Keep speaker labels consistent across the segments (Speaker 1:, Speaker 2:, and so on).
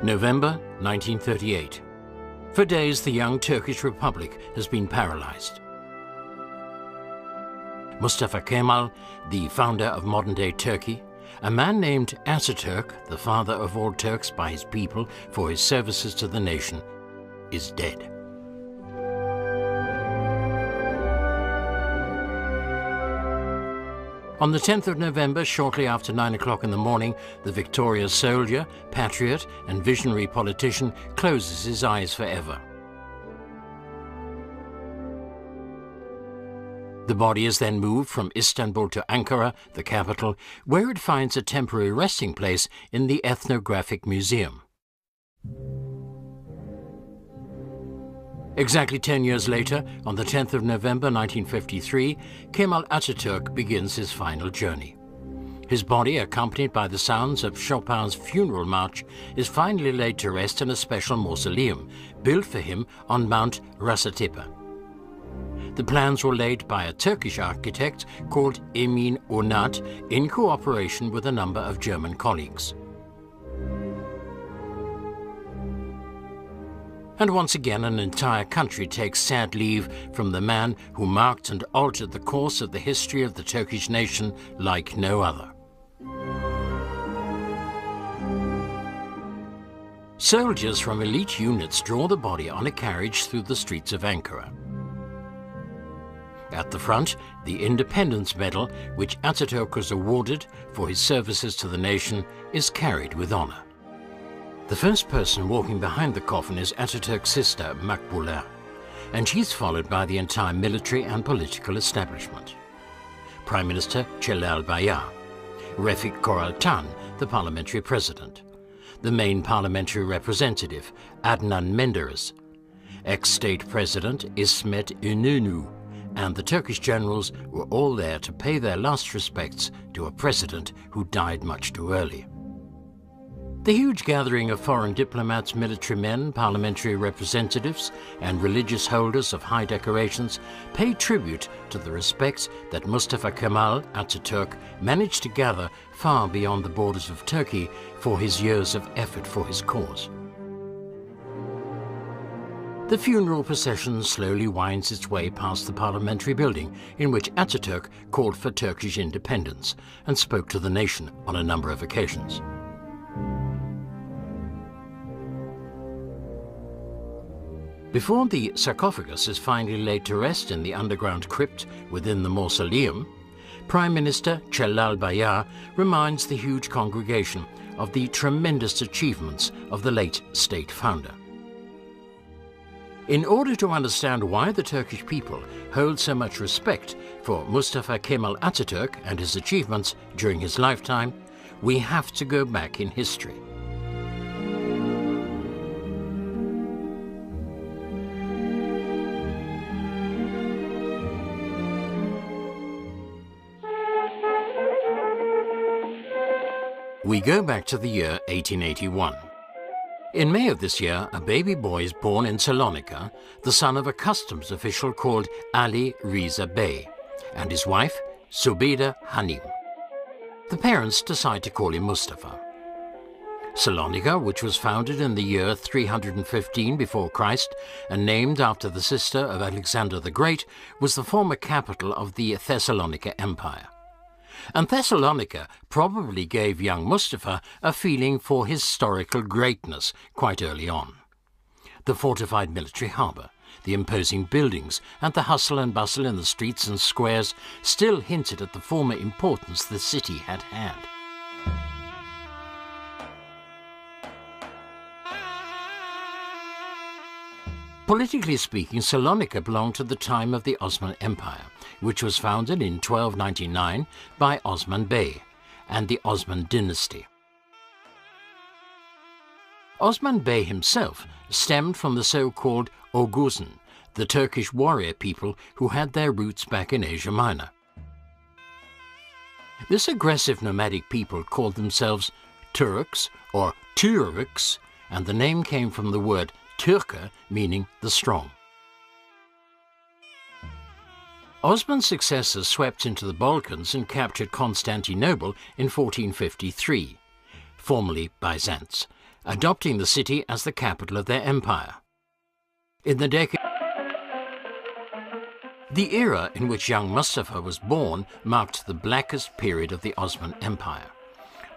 Speaker 1: November 1938. For days, the young Turkish Republic has been paralyzed. Mustafa Kemal, the founder of modern-day Turkey, a man named Atatürk, the father of all Turks by his people for his services to the nation, is dead. On the 10th of November, shortly after 9 o'clock in the morning, the victorious soldier, patriot and visionary politician closes his eyes forever. The body is then moved from Istanbul to Ankara, the capital, where it finds a temporary resting place in the Ethnographic Museum. Exactly 10 years later, on the 10th of November 1953, Kemal Atatürk begins his final journey. His body, accompanied by the sounds of Chopin's funeral march, is finally laid to rest in a special mausoleum built for him on Mount Rasatepe. The plans were laid by a Turkish architect called Emin Onat in cooperation with a number of German colleagues. And once again, an entire country takes sad leave from the man who marked and altered the course of the history of the Turkish nation like no other. Soldiers from elite units draw the body on a carriage through the streets of Ankara. At the front, the Independence Medal, which Atatürk was awarded for his services to the nation, is carried with honor. The first person walking behind the coffin is Atatürk's sister, Makbule, and she's followed by the entire military and political establishment. Prime Minister Celal Bayar, Refik Koraltan, the parliamentary president, the main parliamentary representative, Adnan Menderes, ex-state president İsmet İnönü, and the Turkish generals were all there to pay their last respects to a president who died much too early. The huge gathering of foreign diplomats, military men, parliamentary representatives, and religious holders of high decorations pay tribute to the respect that Mustafa Kemal Atatürk managed to gather far beyond the borders of Turkey for his years of effort for his cause. The funeral procession slowly winds its way past the parliamentary building in which Atatürk called for Turkish independence and spoke to the nation on a number of occasions. Before the sarcophagus is finally laid to rest in the underground crypt within the mausoleum, Prime Minister Celal Bayar reminds the huge congregation of the tremendous achievements of the late state founder. In order to understand why the Turkish people hold so much respect for Mustafa Kemal Atatürk and his achievements during his lifetime, we have to go back in history. We go back to the year 1881. In May of this year, a baby boy is born in Salonika, the son of a customs official called Ali Riza Bey, and his wife, Subeda Hanim. The parents decide to call him Mustafa. Salonika, which was founded in the year 315 before Christ and named after the sister of Alexander the Great, was the former capital of the Thessalonica Empire. And Thessalonica probably gave young Mustafa a feeling for historical greatness quite early on. The fortified military harbour, the imposing buildings, and the hustle and bustle in the streets and squares still hinted at the former importance the city had had. Politically speaking, Salonika belonged to the time of the Osman Empire, which was founded in 1299 by Osman Bey and the Osman dynasty. Osman Bey himself stemmed from the so-called Oghuzan, the Turkish warrior people who had their roots back in Asia Minor. This aggressive nomadic people called themselves Turks or Türks, and the name came from the word Türke, meaning the strong. Osman's successors swept into the Balkans and captured Constantinople in 1453, formerly Byzance, adopting the city as the capital of their empire. In the decade, the era in which young Mustafa was born marked the blackest period of the Ottoman Empire.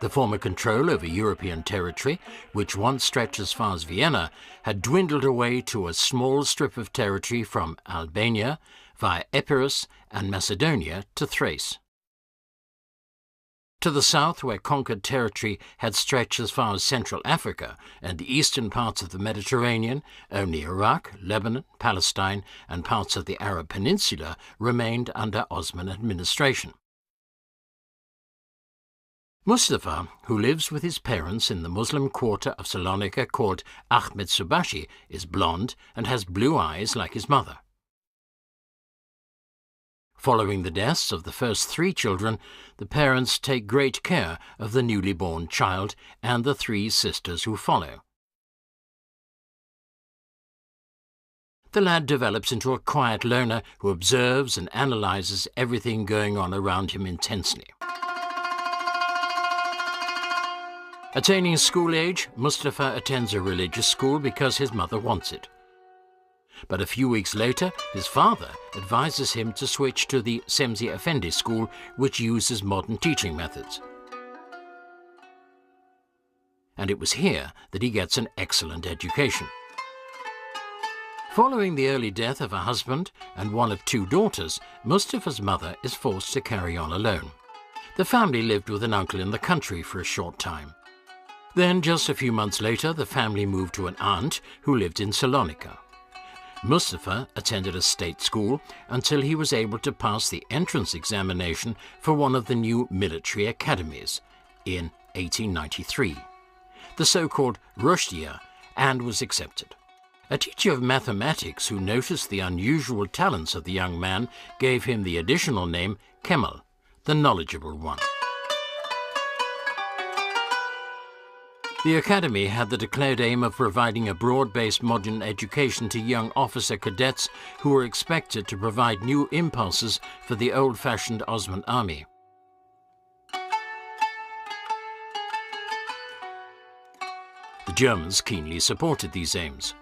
Speaker 1: The former control over European territory, which once stretched as far as Vienna, had dwindled away to a small strip of territory from Albania via Epirus and Macedonia to Thrace. To the south, where conquered territory had stretched as far as Central Africa and the eastern parts of the Mediterranean, only Iraq, Lebanon, Palestine, and parts of the Arab Peninsula remained under Ottoman administration. Mustafa, who lives with his parents in the Muslim quarter of Salonika called Ahmed Subashi, is blonde and has blue eyes like his mother. Following the deaths of the first 3 children, the parents take great care of the newly born child and the 3 sisters who follow. The lad develops into a quiet loner who observes and analyzes everything going on around him intensely. Attaining school age, Mustafa attends a religious school because his mother wants it. But a few weeks later, his father advises him to switch to the Semzi Efendi school, which uses modern teaching methods. And it was here that he gets an excellent education. Following the early death of her husband and one of 2 daughters, Mustafa's mother is forced to carry on alone. The family lived with an uncle in the country for a short time. Then, just a few months later, the family moved to an aunt who lived in Salonika. Mustafa attended a state school until he was able to pass the entrance examination for one of the new military academies in 1893, the so-called Rushdia, and was accepted. A teacher of mathematics who noticed the unusual talents of the young man gave him the additional name Kemal, the knowledgeable one. The academy had the declared aim of providing a broad-based modern education to young officer cadets who were expected to provide new impulses for the old-fashioned Ottoman army. The Germans keenly supported these aims.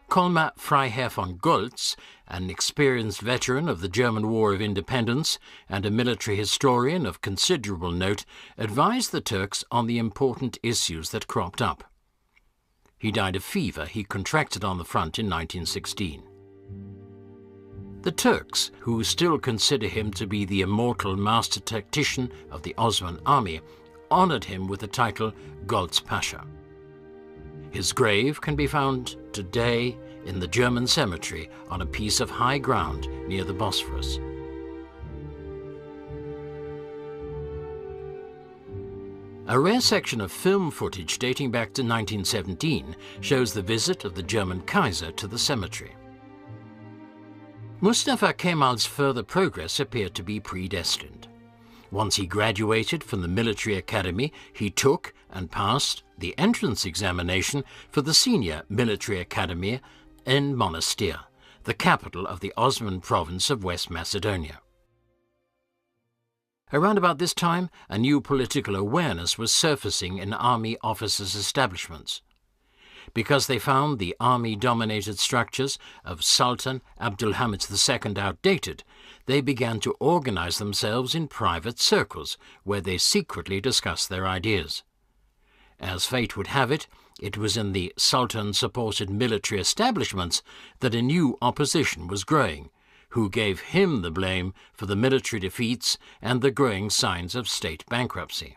Speaker 1: Colmar Freiherr von Goltz, an experienced veteran of the German War of Independence and a military historian of considerable note, advised the Turks on the important issues that cropped up. He died of fever he contracted on the front in 1916. The Turks, who still consider him to be the immortal master tactician of the Ottoman army, honored him with the title Goltz Pasha. His grave can be found today in the German cemetery on a piece of high ground near the Bosphorus. A rare section of film footage dating back to 1917 shows the visit of the German Kaiser to the cemetery. Mustafa Kemal's further progress appeared to be predestined. Once he graduated from the military academy, he took and passed the entrance examination for the senior military academy in Monastir, the capital of the Ottoman province of West Macedonia. Around about this time, a new political awareness was surfacing in army officers' establishments. Because they found the army-dominated structures of Sultan Abdülhamid II outdated, they began to organize themselves in private circles where they secretly discussed their ideas. As fate would have it, it was in the Sultan-supported military establishments that a new opposition was growing, who gave him the blame for the military defeats and the growing signs of state bankruptcy.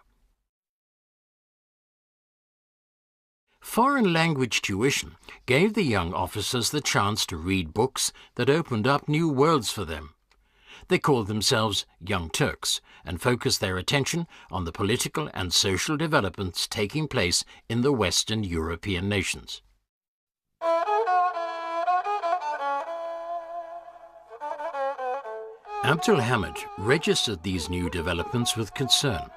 Speaker 1: Foreign language tuition gave the young officers the chance to read books that opened up new worlds for them. They called themselves Young Turks and focused their attention on the political and social developments taking place in the Western European nations. Abdülhamid registered these new developments with concern.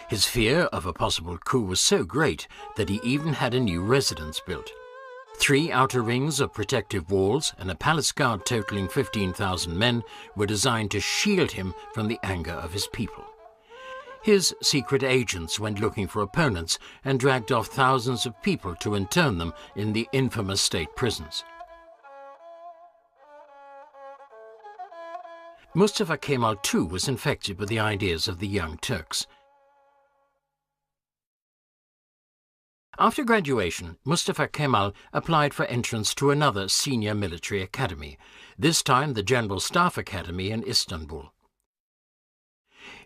Speaker 1: His fear of a possible coup was so great that he even had a new residence built. 3 outer rings of protective walls and a palace guard totaling 15,000 men were designed to shield him from the anger of his people. His secret agents went looking for opponents and dragged off thousands of people to intern them in the infamous state prisons. Mustafa Kemal too was infected with the ideas of the Young Turks. After graduation, Mustafa Kemal applied for entrance to another senior military academy, this time the General Staff Academy in Istanbul.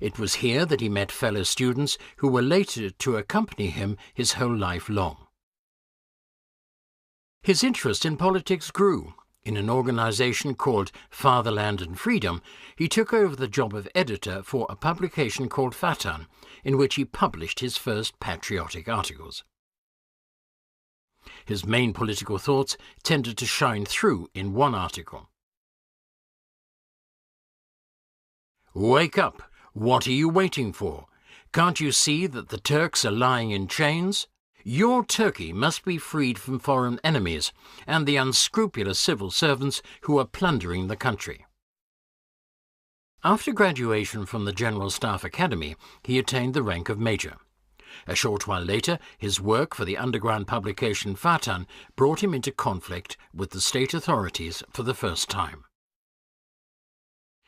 Speaker 1: It was here that he met fellow students who were later to accompany him his whole life long. His interest in politics grew. In an organization called Fatherland and Freedom, he took over the job of editor for a publication called Vatan, in which he published his first patriotic articles. His main political thoughts tended to shine through in one article. "Wake up! What are you waiting for? Can't you see that the Turks are lying in chains? Your Turkey must be freed from foreign enemies and the unscrupulous civil servants who are plundering the country." After graduation from the General Staff Academy, he attained the rank of major. A short while later, his work for the underground publication Vatan brought him into conflict with the state authorities for the first time.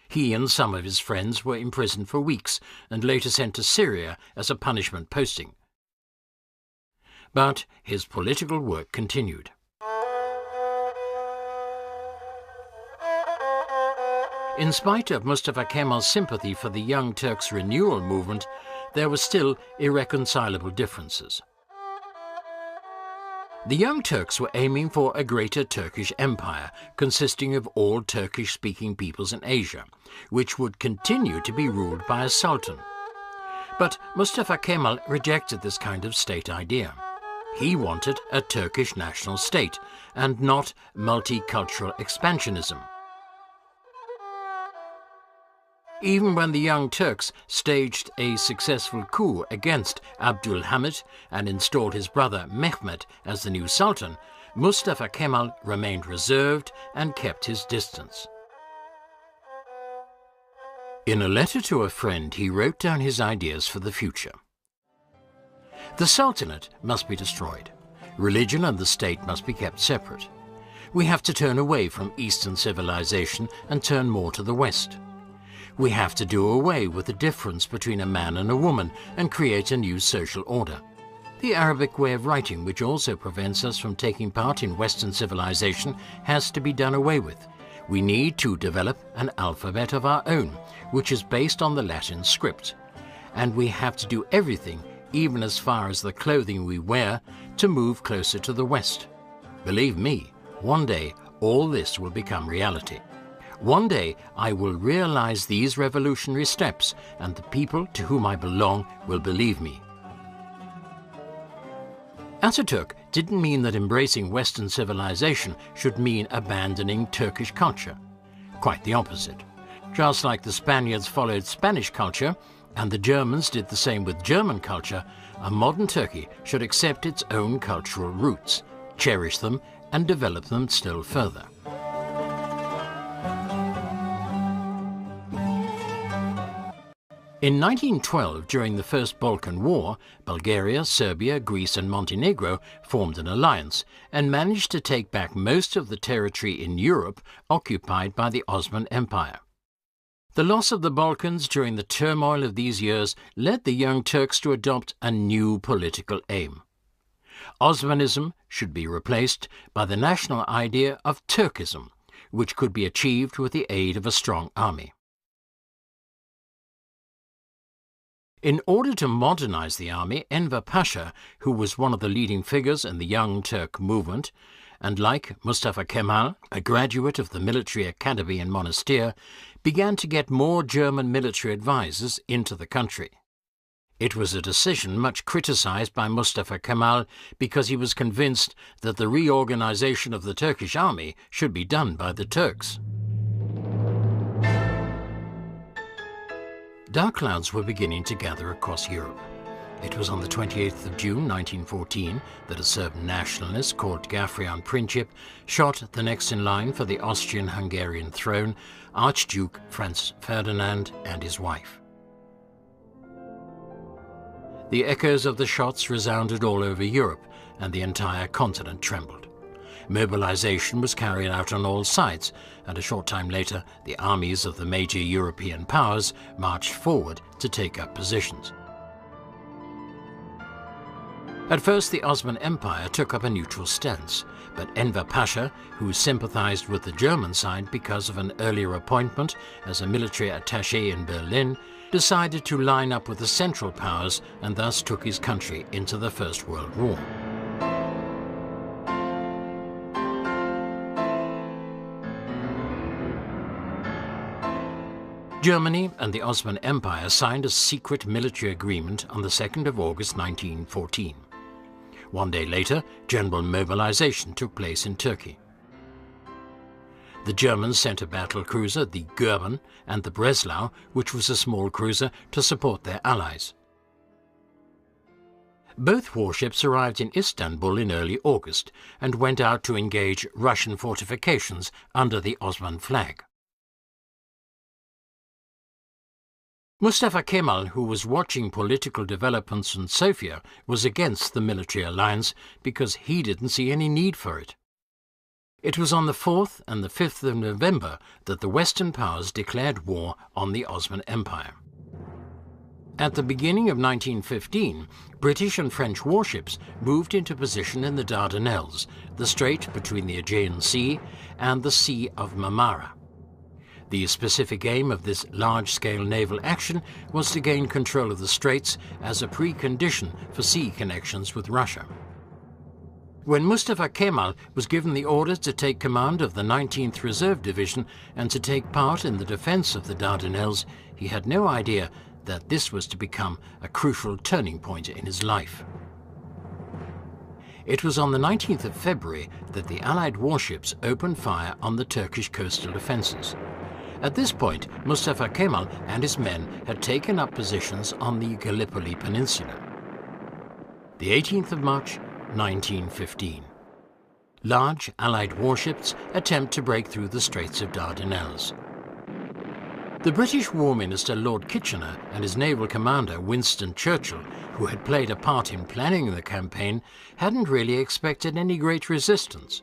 Speaker 1: He and some of his friends were imprisoned for weeks and later sent to Syria as a punishment posting. But his political work continued. In spite of Mustafa Kemal's sympathy for the Young Turks' renewal movement, there were still irreconcilable differences. The Young Turks were aiming for a greater Turkish empire consisting of all Turkish-speaking peoples in Asia, which would continue to be ruled by a sultan. But Mustafa Kemal rejected this kind of state idea. He wanted a Turkish national state and not multicultural expansionism. Even when the Young Turks staged a successful coup against Abdülhamid and installed his brother Mehmet as the new sultan, Mustafa Kemal remained reserved and kept his distance. In a letter to a friend, he wrote down his ideas for the future. The Sultanate must be destroyed. Religion and the state must be kept separate. We have to turn away from Eastern civilization and turn more to the West. We have to do away with the difference between a man and a woman and create a new social order. The Arabic way of writing, which also prevents us from taking part in Western civilization, has to be done away with. We need to develop an alphabet of our own, which is based on the Latin script. And we have to do everything, even as far as the clothing we wear, to move closer to the West. Believe me, one day all this will become reality. One day I will realize these revolutionary steps, and the people to whom I belong will believe me. Atatürk didn't mean that embracing Western civilization should mean abandoning Turkish culture. Quite the opposite. Just like the Spaniards followed Spanish culture, and the Germans did the same with German culture, a modern Turkey should accept its own cultural roots, cherish them, and develop them still further. In 1912, during the First Balkan War, Bulgaria, Serbia, Greece and Montenegro formed an alliance and managed to take back most of the territory in Europe occupied by the Ottoman Empire. The loss of the Balkans during the turmoil of these years led the Young Turks to adopt a new political aim. Osmanism should be replaced by the national idea of Turkism, which could be achieved with the aid of a strong army. In order to modernize the army, Enver Pasha, who was one of the leading figures in the Young Turk movement, and like Mustafa Kemal, a graduate of the military academy in Monastir, began to get more German military advisors into the country. It was a decision much criticized by Mustafa Kemal because he was convinced that the reorganization of the Turkish army should be done by the Turks. Dark clouds were beginning to gather across Europe. It was on the 28th of June 1914 that a Serb nationalist called Gafrian Princip shot the next in line for the Austrian-Hungarian throne, Archduke Franz Ferdinand and his wife. The echoes of the shots resounded all over Europe, and the entire continent trembled. Mobilization was carried out on all sides, and a short time later, the armies of the major European powers marched forward to take up positions. At first, the Ottoman Empire took up a neutral stance, but Enver Pasha, who sympathized with the German side because of an earlier appointment as a military attaché in Berlin, decided to line up with the Central Powers and thus took his country into the First World War. Germany and the Ottoman Empire signed a secret military agreement on the 2nd of August 1914. One day later, general mobilization took place in Turkey. The Germans sent a battle cruiser, the Goeben, and the Breslau, which was a small cruiser, to support their allies. Both warships arrived in Istanbul in early August and went out to engage Russian fortifications under the Ottoman flag. Mustafa Kemal, who was watching political developments in Sofia, was against the military alliance because he didn't see any need for it. It was on the 4th and the 5th of November that the Western powers declared war on the Ottoman Empire. At the beginning of 1915, British and French warships moved into position in the Dardanelles, the strait between the Aegean Sea and the Sea of Marmara. The specific aim of this large-scale naval action was to gain control of the straits as a precondition for sea connections with Russia. When Mustafa Kemal was given the order to take command of the 19th Reserve Division and to take part in the defense of the Dardanelles, he had no idea that this was to become a crucial turning point in his life. It was on the 19th of February that the Allied warships opened fire on the Turkish coastal defenses. At this point, Mustafa Kemal and his men had taken up positions on the Gallipoli Peninsula. The 18th of March, 1915. Large Allied warships attempt to break through the Straits of Dardanelles. The British War Minister Lord Kitchener and his naval commander Winston Churchill, who had played a part in planning the campaign, hadn't really expected any great resistance,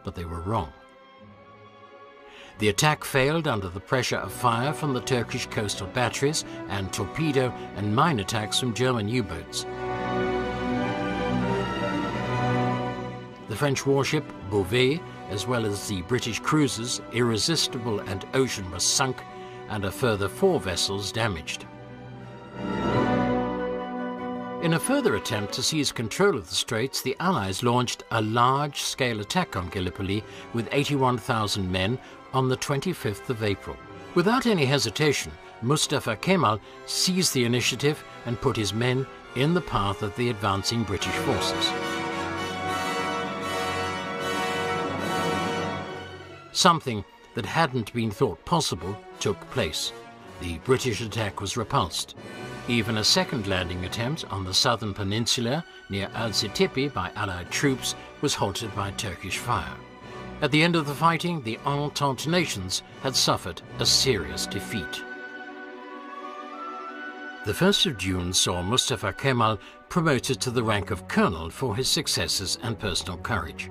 Speaker 1: but they were wrong. The attack failed under the pressure of fire from the Turkish coastal batteries and torpedo and mine attacks from German U-boats. The French warship Beauvais, as well as the British cruisers Irresistible and Ocean, were sunk, and a further 4 vessels damaged. In a further attempt to seize control of the straits, the Allies launched a large-scale attack on Gallipoli with 81,000 men on the 25th of April. Without any hesitation, Mustafa Kemal seized the initiative and put his men in the path of the advancing British forces. Something that hadn't been thought possible took place. The British attack was repulsed. Even a second landing attempt on the southern peninsula near Al-Sitepe by Allied troops was halted by Turkish fire. At the end of the fighting, the Entente nations had suffered a serious defeat. The 1st of June saw Mustafa Kemal promoted to the rank of colonel for his successes and personal courage.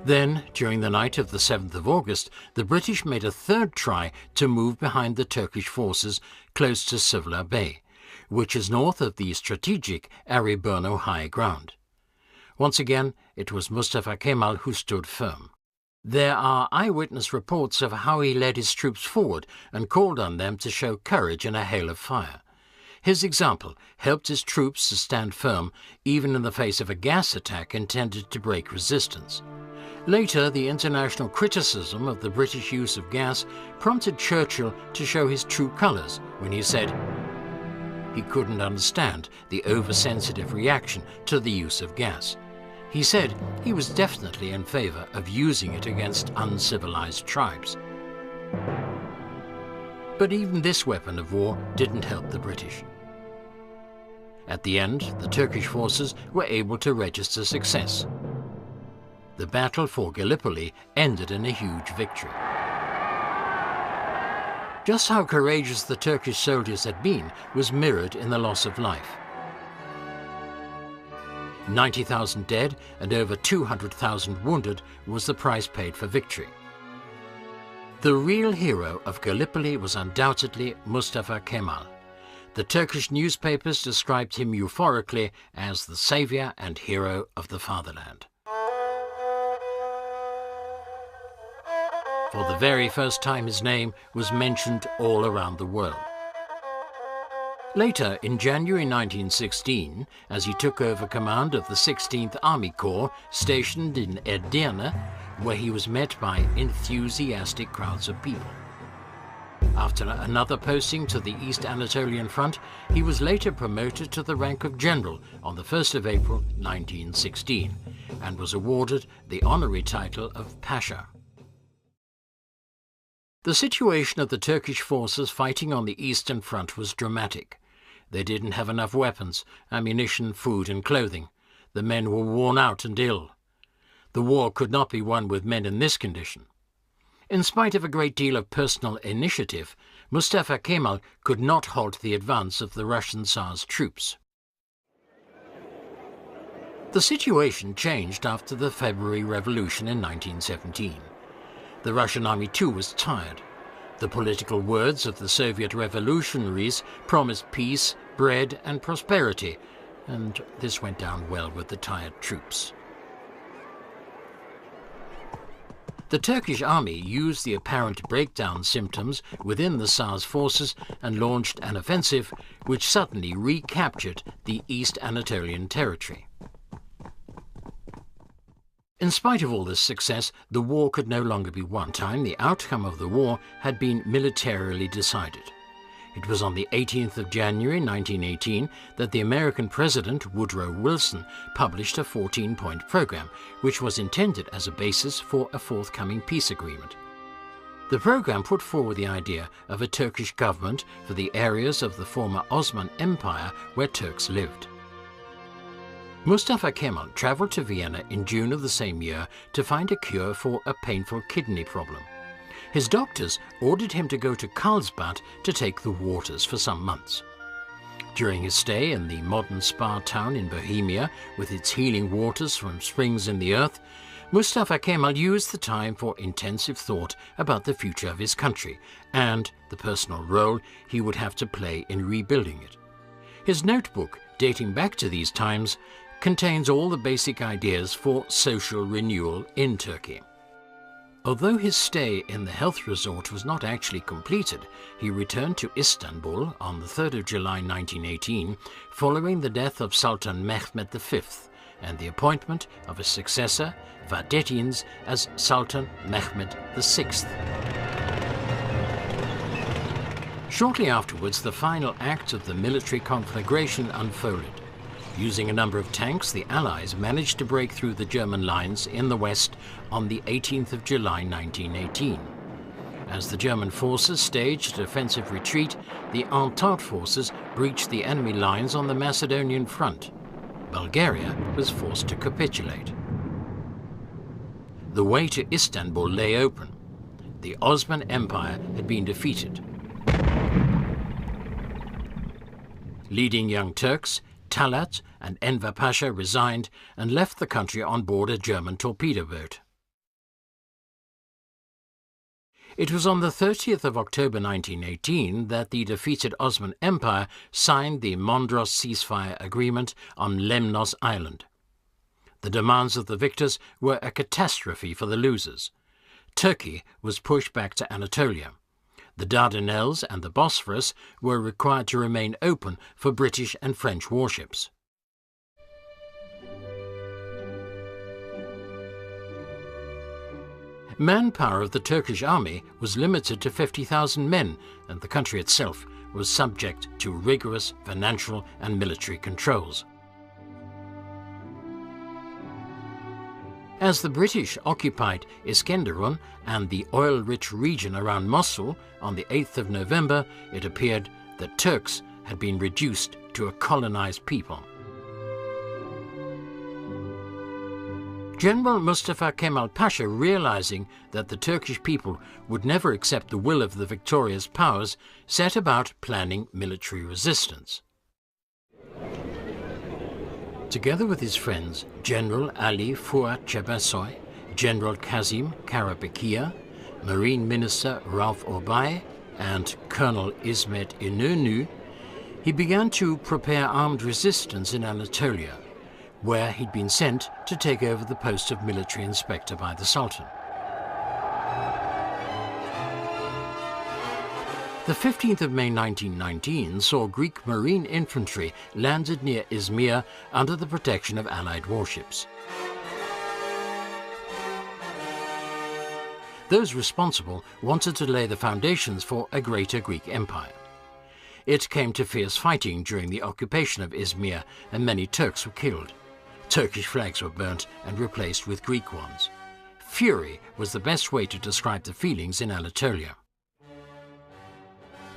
Speaker 1: Then, during the night of the 7th of August, the British made a third try to move behind the Turkish forces close to Suvla Bay, which is north of the strategic Arıburnu high ground. Once again, it was Mustafa Kemal who stood firm. There are eyewitness reports of how he led his troops forward and called on them to show courage in a hail of fire. His example helped his troops to stand firm even in the face of a gas attack intended to break resistance. Later, the international criticism of the British use of gas prompted Churchill to show his true colours when he said he couldn't understand the oversensitive reaction to the use of gas. He said he was definitely in favour of using it against uncivilized tribes. But even this weapon of war didn't help the British. At the end, the Turkish forces were able to register success. The battle for Gallipoli ended in a huge victory. Just how courageous the Turkish soldiers had been was mirrored in the loss of life. 90,000 dead and over 200,000 wounded was the price paid for victory. The real hero of Gallipoli was undoubtedly Mustafa Kemal. The Turkish newspapers described him euphorically as the savior and hero of the fatherland. For the very first time, his name was mentioned all around the world. Later, in January 1916, as he took over command of the 16th Army Corps stationed in Edirne, where he was met by enthusiastic crowds of people. After another posting to the East Anatolian Front, he was later promoted to the rank of general on the 1st of April 1916 and was awarded the honorary title of Pasha. The situation of the Turkish forces fighting on the Eastern Front was dramatic. They didn't have enough weapons, ammunition, food and clothing. The men were worn out and ill. The war could not be won with men in this condition. In spite of a great deal of personal initiative, Mustafa Kemal could not halt the advance of the Russian Tsar's troops. The situation changed after the February Revolution in 1917. The Russian army too was tired. The political words of the Soviet revolutionaries promised peace, bread and prosperity, and this went down well with the tired troops. The Turkish army used the apparent breakdown symptoms within the Tsar's forces and launched an offensive which suddenly recaptured the East Anatolian territory. In spite of all this success, the war could no longer be won. The outcome of the war had been militarily decided. It was on the 18th of January 1918 that the American President Woodrow Wilson published a 14-point program, which was intended as a basis for a forthcoming peace agreement. The program put forward the idea of a Turkish government for the areas of the former Ottoman Empire where Turks lived. Mustafa Kemal travelled to Vienna in June of the same year to find a cure for a painful kidney problem. His doctors ordered him to go to Karlsbad to take the waters for some months. During his stay in the modern spa town in Bohemia, with its healing waters from springs in the earth, Mustafa Kemal used the time for intensive thought about the future of his country and the personal role he would have to play in rebuilding it. His notebook, dating back to these times, contains all the basic ideas for social renewal in Turkey. Although his stay in the health resort was not actually completed, he returned to Istanbul on the 3rd of July 1918 following the death of Sultan Mehmed V and the appointment of his successor, Vahdettin's, as Sultan Mehmed VI. Shortly afterwards, the final act of the military conflagration unfolded. Using a number of tanks, the Allies managed to break through the German lines in the west on the 18th of July 1918. As the German forces staged a defensive retreat, the Entente forces breached the enemy lines on the Macedonian front. Bulgaria was forced to capitulate. The way to Istanbul lay open. The Ottoman Empire had been defeated. Leading young Turks, Talat and Enver Pasha resigned and left the country on board a German torpedo boat. It was on the 30th of October 1918 that the defeated Ottoman Empire signed the Mondros ceasefire agreement on Lemnos Island. The demands of the victors were a catastrophe for the losers. Turkey was pushed back to Anatolia. The Dardanelles and the Bosphorus were required to remain open for British and French warships. Manpower of the Turkish army was limited to 50,000 men, and the country itself was subject to rigorous financial and military controls. As the British occupied Iskenderun and the oil-rich region around Mosul on the 8th of November, it appeared that Turks had been reduced to a colonized people. General Mustafa Kemal Pasha, realizing that the Turkish people would never accept the will of the victorious powers, set about planning military resistance. Together with his friends General Ali Fuat Cebesoy, General Kazim Karabekia, Marine Minister Rauf Orbay, and Colonel İsmet İnönü, he began to prepare armed resistance in Anatolia, where he'd been sent to take over the post of military inspector by the Sultan. The 15th of May 1919 saw Greek marine infantry landed near Izmir under the protection of Allied warships. Those responsible wanted to lay the foundations for a greater Greek empire. It came to fierce fighting during the occupation of Izmir, and many Turks were killed. Turkish flags were burnt and replaced with Greek ones. Fury was the best way to describe the feelings in Anatolia.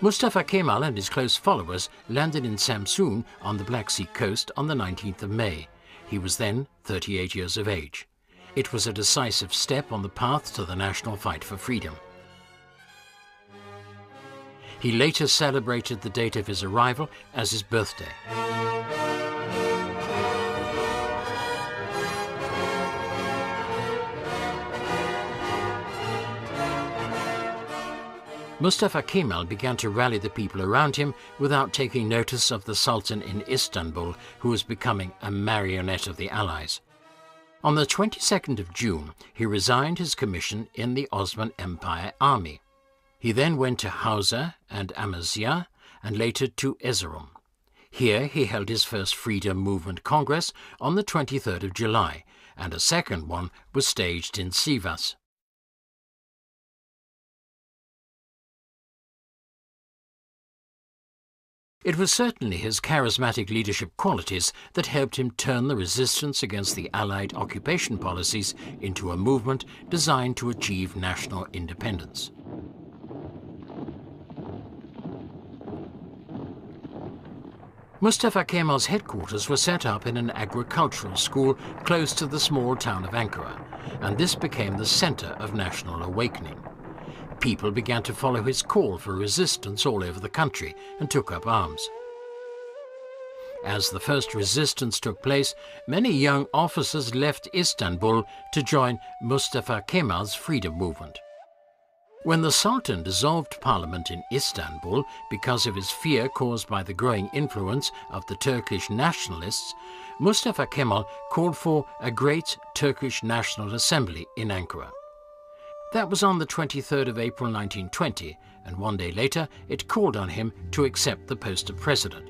Speaker 1: Mustafa Kemal and his close followers landed in Samsun on the Black Sea coast on the 19th of May. He was then 38 years of age. It was a decisive step on the path to the national fight for freedom. He later celebrated the date of his arrival as his birthday. Mustafa Kemal began to rally the people around him without taking notice of the Sultan in Istanbul, who was becoming a marionette of the Allies. On the 22nd of June, he resigned his commission in the Ottoman Empire Army. He then went to Hausa and Amasya, and later to Erzurum. Here he held his first Freedom Movement Congress on the 23rd of July, and a second one was staged in Sivas. It was certainly his charismatic leadership qualities that helped him turn the resistance against the Allied occupation policies into a movement designed to achieve national independence. Mustafa Kemal's headquarters were set up in an agricultural school close to the small town of Ankara, and this became the center of national awakening. People began to follow his call for resistance all over the country and took up arms. As the first resistance took place, many young officers left Istanbul to join Mustafa Kemal's freedom movement. When the Sultan dissolved parliament in Istanbul because of his fear caused by the growing influence of the Turkish nationalists, Mustafa Kemal called for a great Turkish National Assembly in Ankara. That was on the 23rd of April 1920, and one day later it called on him to accept the post of president.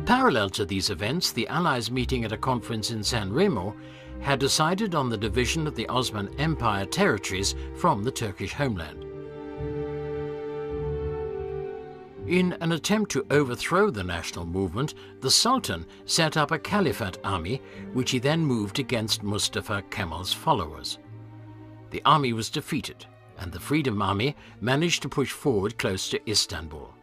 Speaker 1: Parallel to these events, the Allies meeting at a conference in San Remo had decided on the division of the Ottoman Empire territories from the Turkish homeland. In an attempt to overthrow the national movement, the Sultan set up a caliphate army, which he then moved against Mustafa Kemal's followers. The army was defeated, and the Freedom Army managed to push forward close to Istanbul.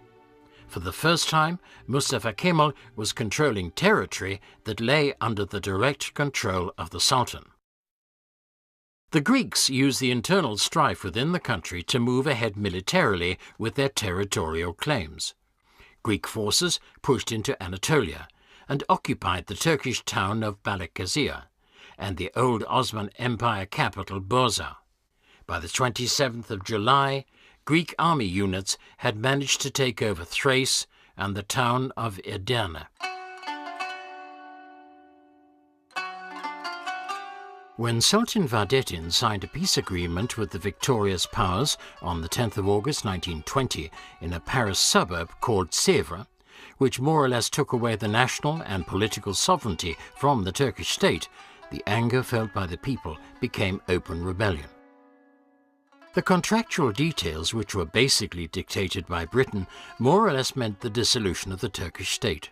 Speaker 1: For the first time, Mustafa Kemal was controlling territory that lay under the direct control of the Sultan. The Greeks used the internal strife within the country to move ahead militarily with their territorial claims. Greek forces pushed into Anatolia and occupied the Turkish town of Balıkesir and the old Ottoman Empire capital Bursa. By the 27th of July, Greek army units had managed to take over Thrace and the town of Edirne. When Sultan Vahdettin signed a peace agreement with the victorious powers on the 10th of August 1920 in a Paris suburb called Sèvres, which more or less took away the national and political sovereignty from the Turkish state, the anger felt by the people became open rebellion. The contractual details, which were basically dictated by Britain, more or less meant the dissolution of the Turkish state.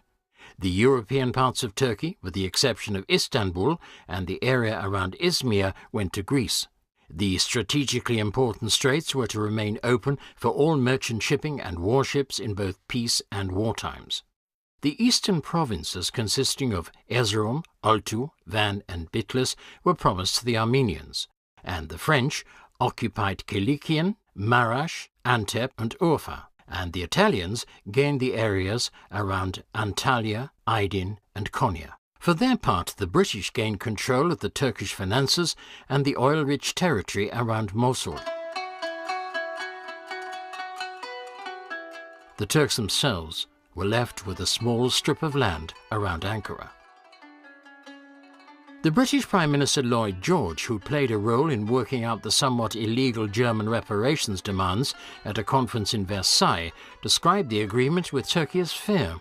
Speaker 1: The European parts of Turkey, with the exception of Istanbul and the area around Izmir, went to Greece. The strategically important straits were to remain open for all merchant shipping and warships in both peace and war times. The eastern provinces, consisting of Erzurum, Oltu, Van and Bitlis, were promised to the Armenians, and the French occupied Kilikien, Marash, Antep and Urfa, and the Italians gained the areas around Antalya, Aydin and Konya. For their part, the British gained control of the Turkish finances and the oil-rich territory around Mosul. The Turks themselves were left with a small strip of land around Ankara. The British Prime Minister Lloyd George, who played a role in working out the somewhat illegal German reparations demands at a conference in Versailles, described the agreement with Turkey as fair.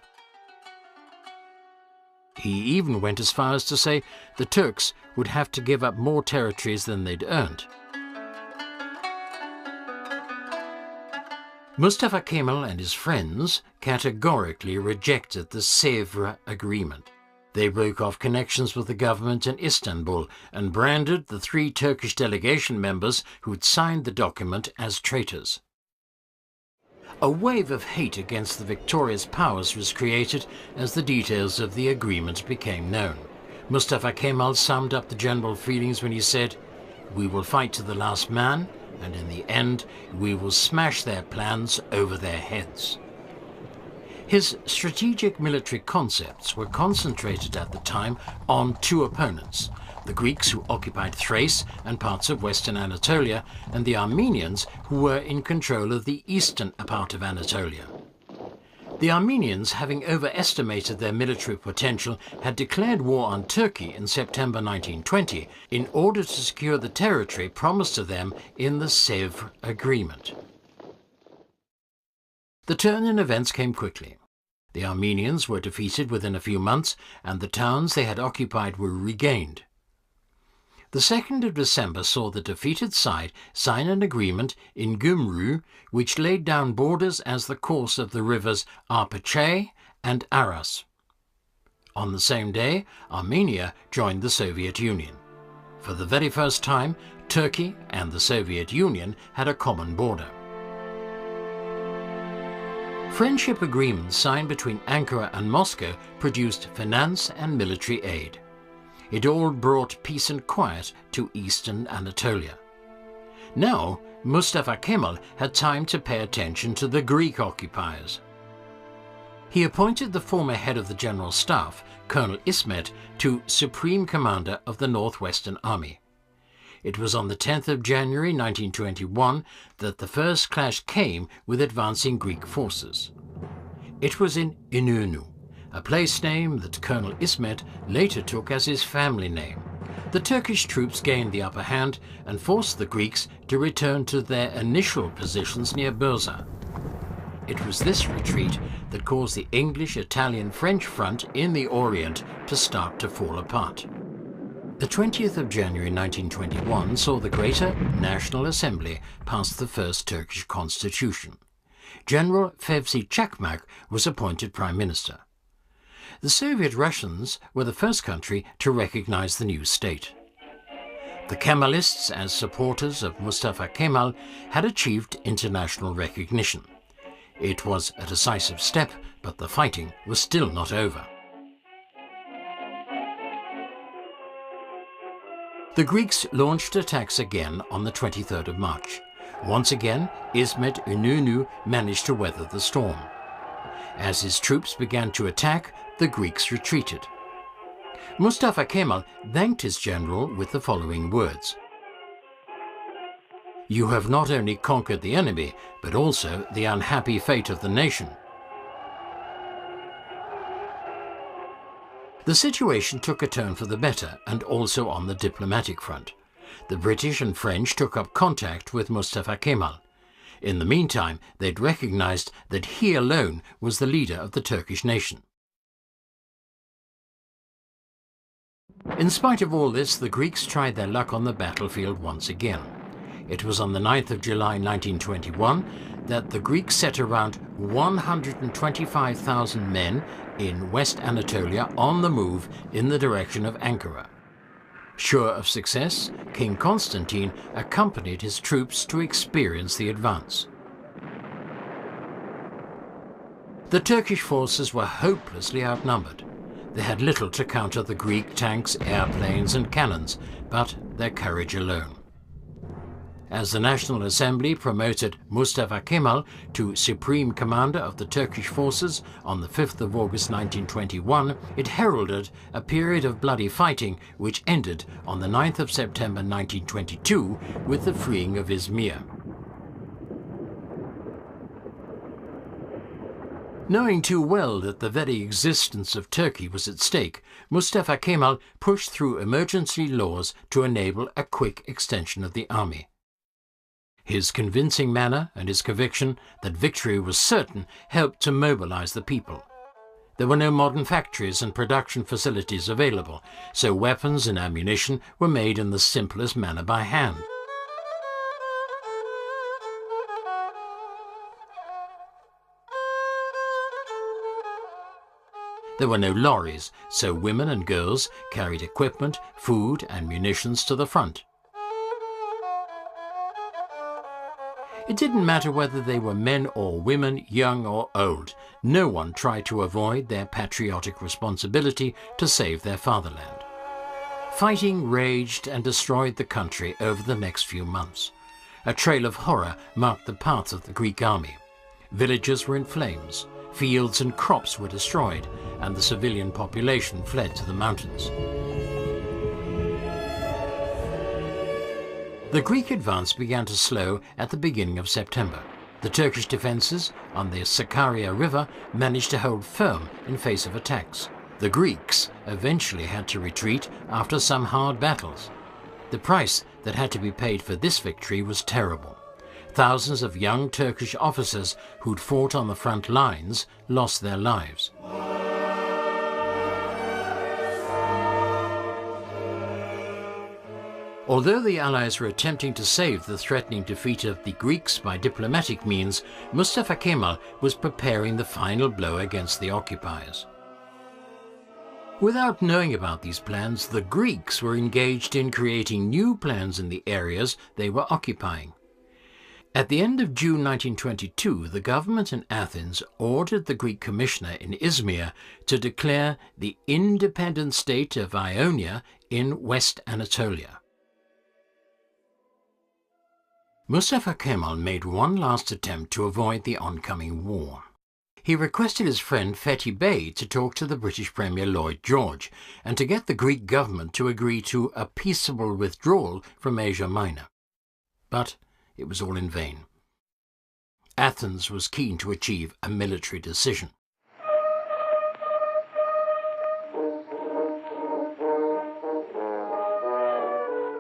Speaker 1: He even went as far as to say the Turks would have to give up more territories than they'd earned. Mustafa Kemal and his friends categorically rejected the Sèvres Agreement. They broke off connections with the government in Istanbul and branded the 3 Turkish delegation members who'd signed the document as traitors. A wave of hate against the victorious powers was created as the details of the agreement became known. Mustafa Kemal summed up the general feelings when he said, "We will fight to the last man, and in the end, we will smash their plans over their heads." His strategic military concepts were concentrated at the time on 2 opponents, the Greeks who occupied Thrace and parts of western Anatolia, and the Armenians who were in control of the eastern part of Anatolia. The Armenians, having overestimated their military potential, had declared war on Turkey in September 1920 in order to secure the territory promised to them in the Sèvres Agreement. The turn in events came quickly. The Armenians were defeated within a few months, and the towns they had occupied were regained. The 2nd of December saw the defeated side sign an agreement in Gümrü, which laid down borders as the course of the rivers Arpachay and Aras. On the same day, Armenia joined the Soviet Union. For the very first time, Turkey and the Soviet Union had a common border. Friendship agreements signed between Ankara and Moscow produced finance and military aid. It all brought peace and quiet to eastern Anatolia. Now, Mustafa Kemal had time to pay attention to the Greek occupiers. He appointed the former head of the General Staff, Colonel İsmet, to Supreme Commander of the Northwestern Army. It was on the 10th of January 1921 that the first clash came with advancing Greek forces. It was in İnönü, a place name that Colonel İsmet later took as his family name. The Turkish troops gained the upper hand and forced the Greeks to return to their initial positions near Bursa. It was this retreat that caused the English-Italian-French front in the Orient to start to fall apart. The 20th of January 1921 saw the Greater National Assembly pass the first Turkish constitution. General Fevzi Çakmak was appointed Prime Minister. The Soviet Russians were the first country to recognize the new state. The Kemalists, as supporters of Mustafa Kemal, had achieved international recognition. It was a decisive step, but the fighting was still not over. The Greeks launched attacks again on the 23rd of March. Once again, İsmet İnönü managed to weather the storm. As his troops began to attack, the Greeks retreated. Mustafa Kemal thanked his general with the following words: "You have not only conquered the enemy, but also the unhappy fate of the nation." The situation took a turn for the better, and also on the diplomatic front. The British and French took up contact with Mustafa Kemal. In the meantime, they'd recognized that he alone was the leader of the Turkish nation. In spite of all this, the Greeks tried their luck on the battlefield once again. It was on the 9th of July 1921 that the Greeks set around 125,000 men in West Anatolia on the move in the direction of Ankara. Sure of success, King Constantine accompanied his troops to experience the advance. The Turkish forces were hopelessly outnumbered. They had little to counter the Greek tanks, airplanes and cannons, but their courage alone. As the National Assembly promoted Mustafa Kemal to Supreme Commander of the Turkish forces on the 5th of August 1921, it heralded a period of bloody fighting which ended on the 9th of September 1922 with the freeing of Izmir. Knowing too well that the very existence of Turkey was at stake, Mustafa Kemal pushed through emergency laws to enable a quick extension of the army. His convincing manner and his conviction that victory was certain helped to mobilize the people. There were no modern factories and production facilities available, so weapons and ammunition were made in the simplest manner by hand. There were no lorries, so women and girls carried equipment, food and munitions to the front. It didn't matter whether they were men or women, young or old. No one tried to avoid their patriotic responsibility to save their fatherland. Fighting raged and destroyed the country over the next few months. A trail of horror marked the path of the Greek army. Villages were in flames, fields and crops were destroyed, and the civilian population fled to the mountains. The Greek advance began to slow at the beginning of September. The Turkish defences on the Sakarya River managed to hold firm in face of attacks. The Greeks eventually had to retreat after some hard battles. The price that had to be paid for this victory was terrible. Thousands of young Turkish officers who'd fought on the front lines lost their lives. Although the Allies were attempting to save the threatening defeat of the Greeks by diplomatic means, Mustafa Kemal was preparing the final blow against the occupiers. Without knowing about these plans, the Greeks were engaged in creating new plans in the areas they were occupying. At the end of June 1922, the government in Athens ordered the Greek commissioner in Izmir to declare the independent state of Ionia in West Anatolia. Mustafa Kemal made one last attempt to avoid the oncoming war. He requested his friend Fethi Bey to talk to the British Premier Lloyd George and to get the Greek government to agree to a peaceable withdrawal from Asia Minor. But it was all in vain. Athens was keen to achieve a military decision.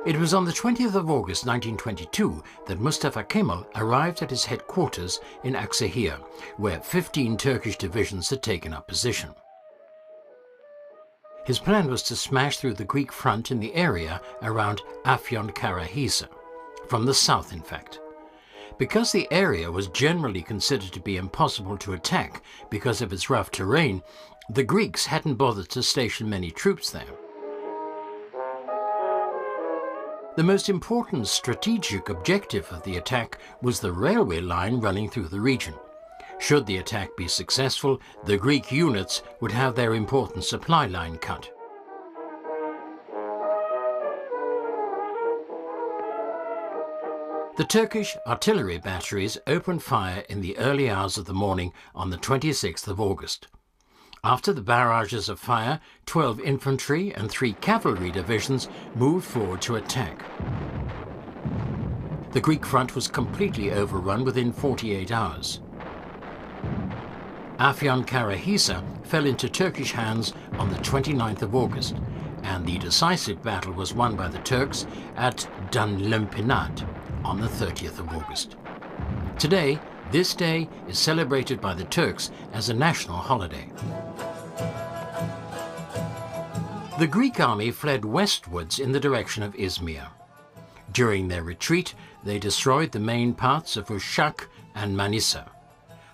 Speaker 1: It was on the 20th of August 1922 that Mustafa Kemal arrived at his headquarters in Aksahir, where 15 Turkish divisions had taken up position. His plan was to smash through the Greek front in the area around Afyonkarahisar, from the south in fact. Because the area was generally considered to be impossible to attack because of its rough terrain, the Greeks hadn't bothered to station many troops there. The most important strategic objective of the attack was the railway line running through the region. Should the attack be successful, the Greek units would have their important supply line cut. The Turkish artillery batteries opened fire in the early hours of the morning on the 26th of August. After the barrages of fire, 12 infantry and 3 cavalry divisions moved forward to attack. The Greek front was completely overrun within 48 hours. Afyonkarahisar fell into Turkish hands on the 29th of August, and the decisive battle was won by the Turks at Dunlumpinat on the 30th of August. Today, this day is celebrated by the Turks as a national holiday. The Greek army fled westwards in the direction of Izmir. During their retreat, they destroyed the main parts of Uşak and Manisa.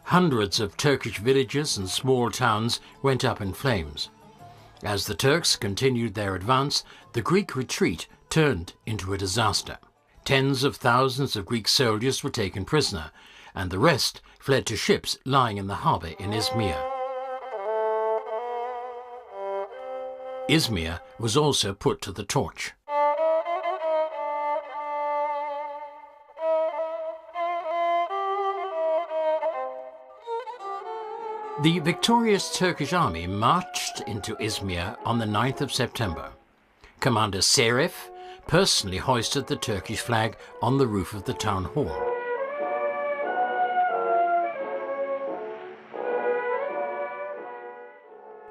Speaker 1: Hundreds of Turkish villages and small towns went up in flames. As the Turks continued their advance, the Greek retreat turned into a disaster. Tens of thousands of Greek soldiers were taken prisoner, and the rest fled to ships lying in the harbour in Izmir. Izmir was also put to the torch. The victorious Turkish army marched into Izmir on the 9th of September. Commander Serif personally hoisted the Turkish flag on the roof of the town hall.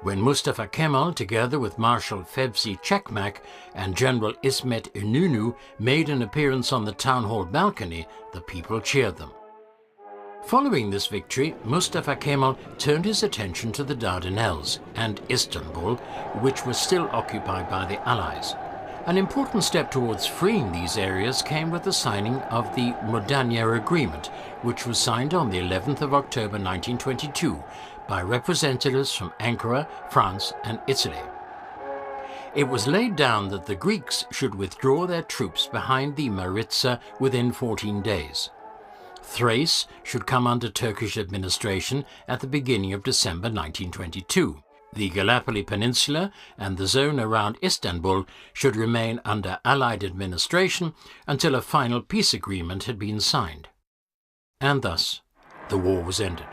Speaker 1: When Mustafa Kemal, together with Marshal Fevzi Çakmak and General İsmet İnönü, made an appearance on the town hall balcony, the people cheered them. Following this victory, Mustafa Kemal turned his attention to the Dardanelles and Istanbul, which was still occupied by the Allies. An important step towards freeing these areas came with the signing of the Mudanya Agreement, which was signed on the 11th of October 1922 by representatives from Ankara, France and Italy. It was laid down that the Greeks should withdraw their troops behind the Maritsa within 14 days. Thrace should come under Turkish administration at the beginning of December 1922. The Gallipoli Peninsula and the zone around Istanbul should remain under Allied administration until a final peace agreement had been signed. And thus, the war was ended.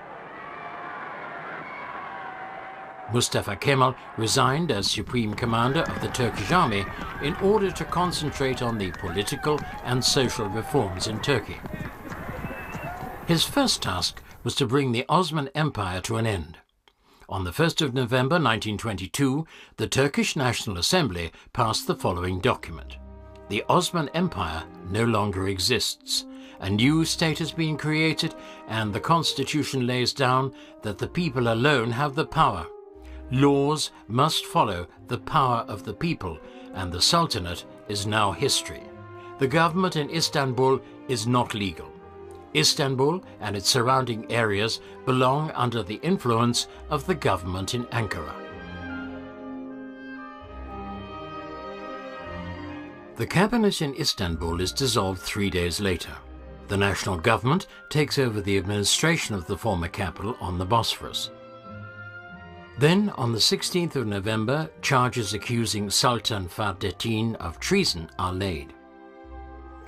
Speaker 1: Mustafa Kemal resigned as Supreme Commander of the Turkish Army in order to concentrate on the political and social reforms in Turkey. His first task was to bring the Ottoman Empire to an end. On the 1st of November 1922, the Turkish National Assembly passed the following document. The Ottoman Empire no longer exists. A new state has been created, and the constitution lays down that the people alone have the power. Laws must follow the power of the people, and the Sultanate is now history. The government in Istanbul is not legal. Istanbul and its surrounding areas belong under the influence of the government in Ankara. The cabinet in Istanbul is dissolved 3 days later. The national government takes over the administration of the former capital on the Bosphorus. Then, on the 16th of November, charges accusing Sultan Fahrettin of treason are laid.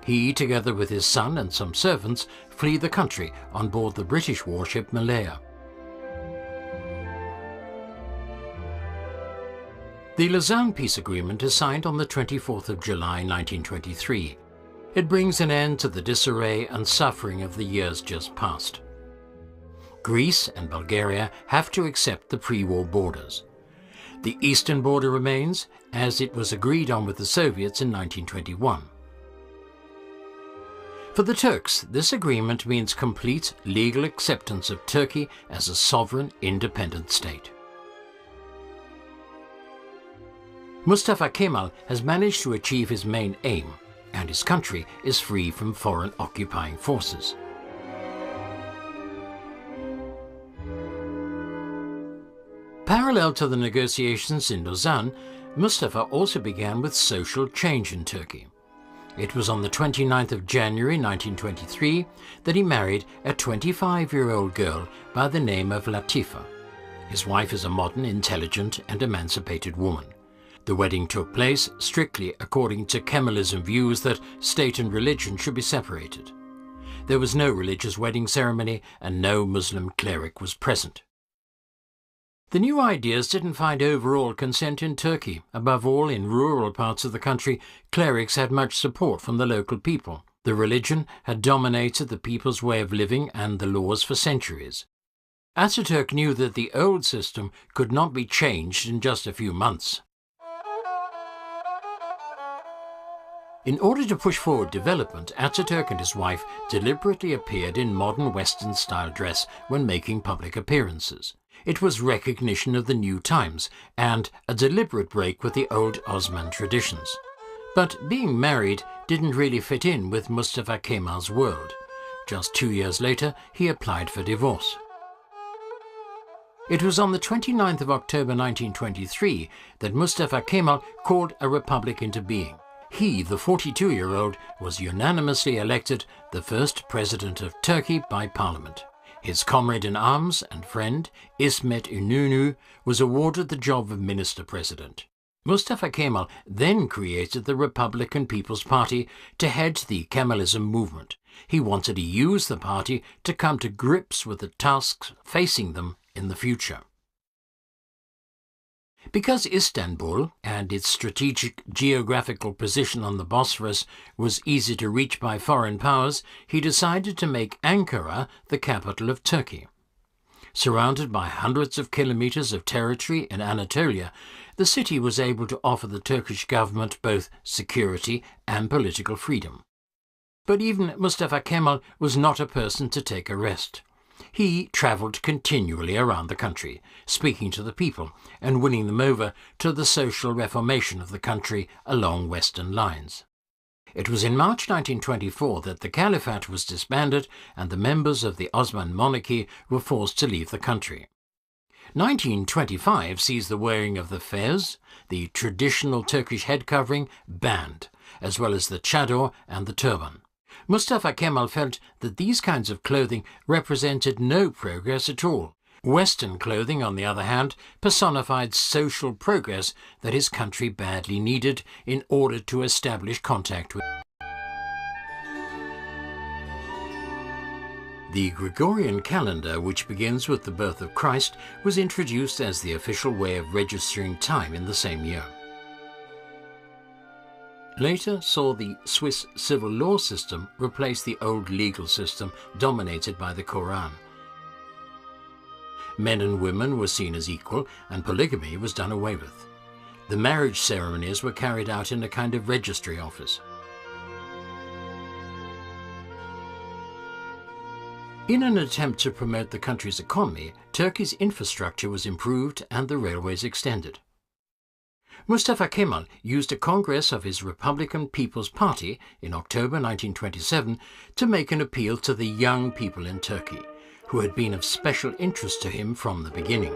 Speaker 1: He, together with his son and some servants, flee the country on board the British warship Malaya. The Lausanne Peace Agreement is signed on the 24th of July 1923. It brings an end to the disarray and suffering of the years just past. Greece and Bulgaria have to accept the pre-war borders. The eastern border remains, as it was agreed on with the Soviets in 1921. For the Turks, this agreement means complete legal acceptance of Turkey as a sovereign, independent state. Mustafa Kemal has managed to achieve his main aim, and his country is free from foreign occupying forces. Parallel to the negotiations in Lausanne, Mustafa also began with social change in Turkey. It was on the 29th of January 1923 that he married a 25-year-old girl by the name of Latifa. His wife is a modern, intelligent and emancipated woman. The wedding took place strictly according to Kemalism views that state and religion should be separated. There was no religious wedding ceremony and no Muslim cleric was present. The new ideas didn't find overall consent in Turkey. Above all, in rural parts of the country, clerics had much support from the local people. The religion had dominated the people's way of living and the laws for centuries. Atatürk knew that the old system could not be changed in just a few months. In order to push forward development, Atatürk and his wife deliberately appeared in modern Western-style dress when making public appearances. It was recognition of the new times and a deliberate break with the old Osman traditions. But being married didn't really fit in with Mustafa Kemal's world. Just 2 years later, he applied for divorce. It was on the 29th of October 1923 that Mustafa Kemal called a republic into being. He, the 42-year-old, was unanimously elected the first president of Turkey by parliament. His comrade in arms and friend, İsmet İnönü, was awarded the job of minister-president. Mustafa Kemal then created the Republican People's Party to head the Kemalism movement. He wanted to use the party to come to grips with the tasks facing them in the future. Because Istanbul and its strategic geographical position on the Bosphorus was easy to reach by foreign powers, he decided to make Ankara the capital of Turkey. Surrounded by hundreds of kilometers of territory in Anatolia, the city was able to offer the Turkish government both security and political freedom. But even Mustafa Kemal was not a person to take a rest. He travelled continually around the country, speaking to the people and winning them over to the social reformation of the country along Western lines. It was in March 1924 that the Caliphate was disbanded and the members of the Osman monarchy were forced to leave the country. 1925 sees the wearing of the fez, the traditional Turkish head covering, banned, as well as the chador and the turban. Mustafa Kemal felt that these kinds of clothing represented no progress at all. Western clothing, on the other hand, personified social progress that his country badly needed in order to establish contact with. The Gregorian calendar, which begins with the birth of Christ, was introduced as the official way of registering time in the same year. Later saw the Swiss civil law system replace the old legal system dominated by the Quran. Men and women were seen as equal, and polygamy was done away with. The marriage ceremonies were carried out in a kind of registry office. In an attempt to promote the country's economy, Turkey's infrastructure was improved and the railways extended. Mustafa Kemal used a congress of his Republican People's Party in October 1927 to make an appeal to the young people in Turkey, who had been of special interest to him from the beginning.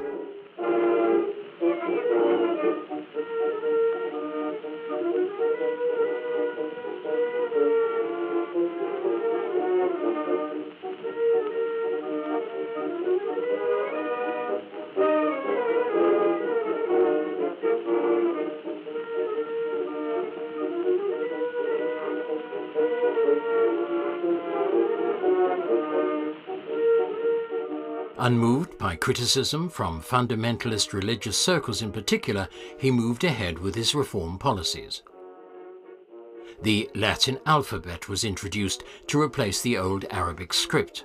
Speaker 1: Unmoved by criticism from fundamentalist religious circles in particular, he moved ahead with his reform policies. The Latin alphabet was introduced to replace the old Arabic script.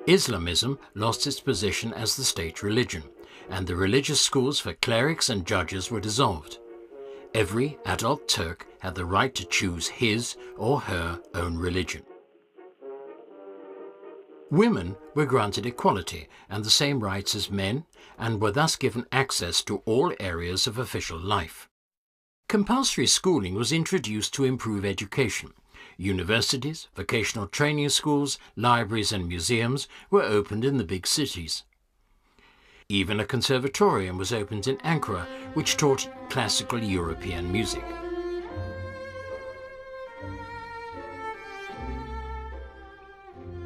Speaker 1: Islamism lost its position as the state religion, and the religious schools for clerics and judges were dissolved. Every adult Turk had the right to choose his or her own religion. Women were granted equality and the same rights as men, and were thus given access to all areas of official life. Compulsory schooling was introduced to improve education. Universities, vocational training schools, libraries and museums were opened in the big cities. Even a conservatorium was opened in Ankara, which taught classical European music.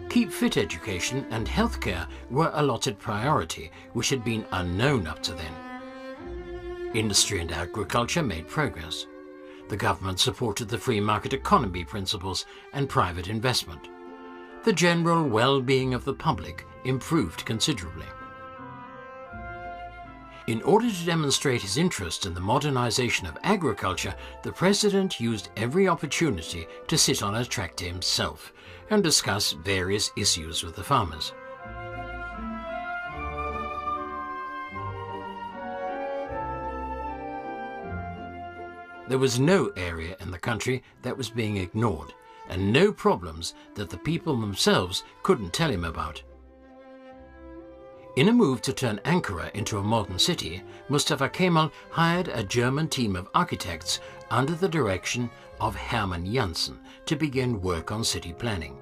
Speaker 1: Keep fit education and healthcare were allotted priority, which had been unknown up to then. Industry and agriculture made progress. The government supported the free market economy principles and private investment. The general well-being of the public improved considerably. In order to demonstrate his interest in the modernization of agriculture, the president used every opportunity to sit on a tractor himself and discuss various issues with the farmers. There was no area in the country that was being ignored, and no problems that the people themselves couldn't tell him about. In a move to turn Ankara into a modern city, Mustafa Kemal hired a German team of architects under the direction of Hermann Janssen to begin work on city planning.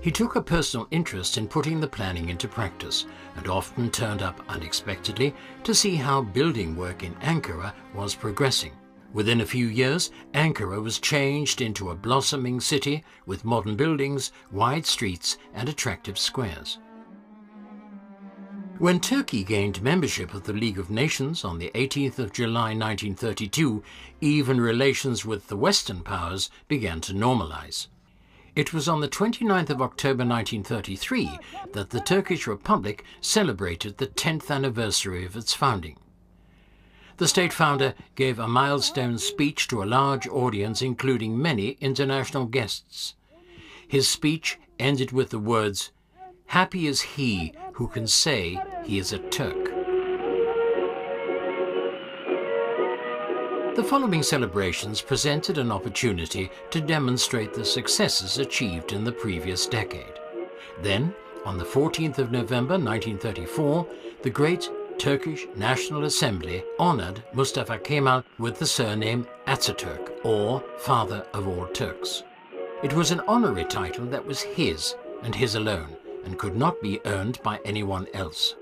Speaker 1: He took a personal interest in putting the planning into practice and often turned up unexpectedly to see how building work in Ankara was progressing. Within a few years, Ankara was changed into a blossoming city with modern buildings, wide streets and attractive squares. When Turkey gained membership of the League of Nations on the 18th of July 1932, even relations with the Western powers began to normalize. It was on the 29th of October 1933 that the Turkish Republic celebrated the 10th anniversary of its founding. The state founder gave a milestone speech to a large audience including many international guests. His speech ended with the words, "Happy is he who can say he is a Turk." The following celebrations presented an opportunity to demonstrate the successes achieved in the previous decade. Then, on the 14th of November 1934, the Great Turkish National Assembly honored Mustafa Kemal with the surname Atatürk, or Father of all Turks. It was an honorary title that was his and his alone, and could not be earned by anyone else.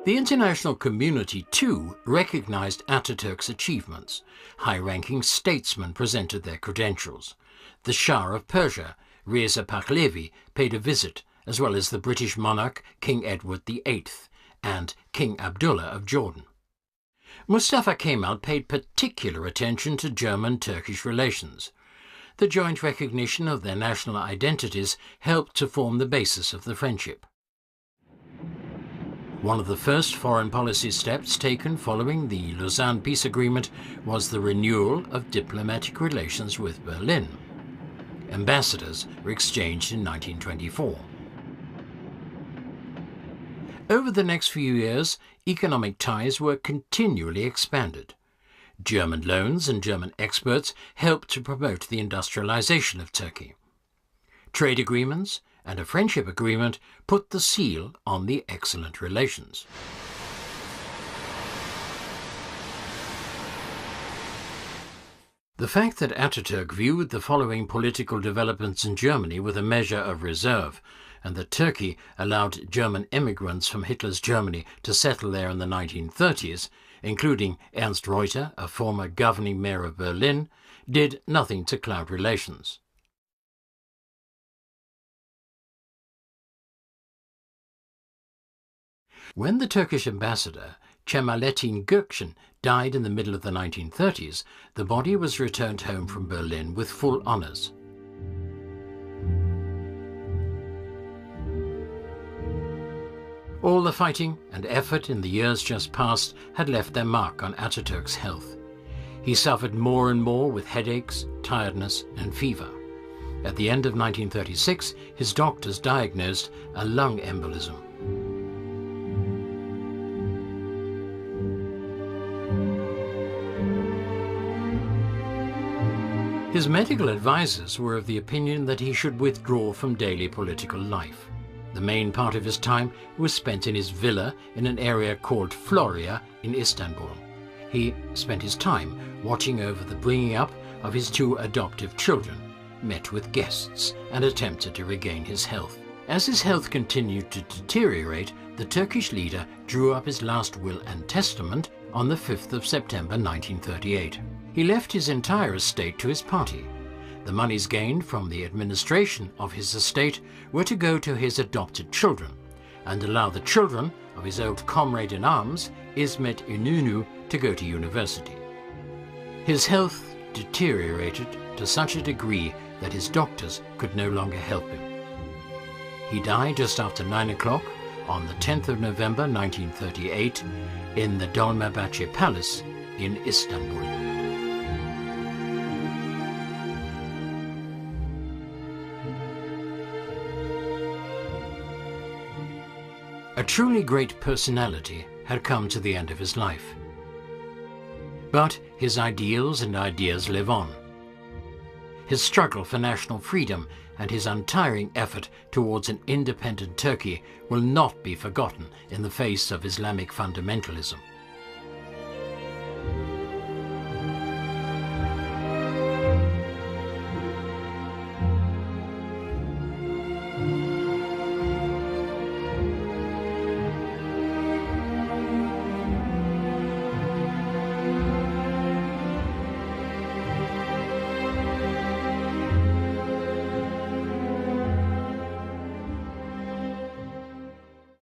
Speaker 1: The international community, too, recognized Atatürk's achievements. High-ranking statesmen presented their credentials. The Shah of Persia, Reza Pahlavi, paid a visit, as well as the British monarch, King Edward VIII, and King Abdullah of Jordan. Mustafa Kemal paid particular attention to German-Turkish relations. The joint recognition of their national identities helped to form the basis of the friendship. One of the first foreign policy steps taken following the Lausanne Peace Agreement was the renewal of diplomatic relations with Berlin. Ambassadors were exchanged in 1924. Over the next few years, economic ties were continually expanded. German loans and German experts helped to promote the industrialization of Turkey. Trade agreements and a friendship agreement put the seal on the excellent relations. The fact that Atatürk viewed the following political developments in Germany with a measure of reserve, and that Turkey allowed German immigrants from Hitler's Germany to settle there in the 1930s, including Ernst Reuter, a former governing mayor of Berlin, did nothing to cloud relations. When the Turkish ambassador, Cemalettin Gökçen, died in the middle of the 1930s, the body was returned home from Berlin with full honours. All the fighting and effort in the years just past had left their mark on Atatürk's health. He suffered more and more with headaches, tiredness and fever. At the end of 1936, his doctors diagnosed a lung embolism. His medical advisors were of the opinion that he should withdraw from daily political life. The main part of his time was spent in his villa in an area called Florya in Istanbul. He spent his time watching over the bringing up of his two adoptive children, met with guests, and attempted to regain his health. As his health continued to deteriorate, the Turkish leader drew up his last will and testament on the 5th of September 1938. He left his entire estate to his party. The monies gained from the administration of his estate were to go to his adopted children and allow the children of his old comrade in arms, İsmet İnönü, to go to university. His health deteriorated to such a degree that his doctors could no longer help him. He died just after 9 o'clock on the 10th of November 1938 in the Dolmabahce Palace in Istanbul. A truly great personality had come to the end of his life. But his ideals and ideas live on. His struggle for national freedom and his untiring effort towards an independent Turkey will not be forgotten in the face of Islamic fundamentalism.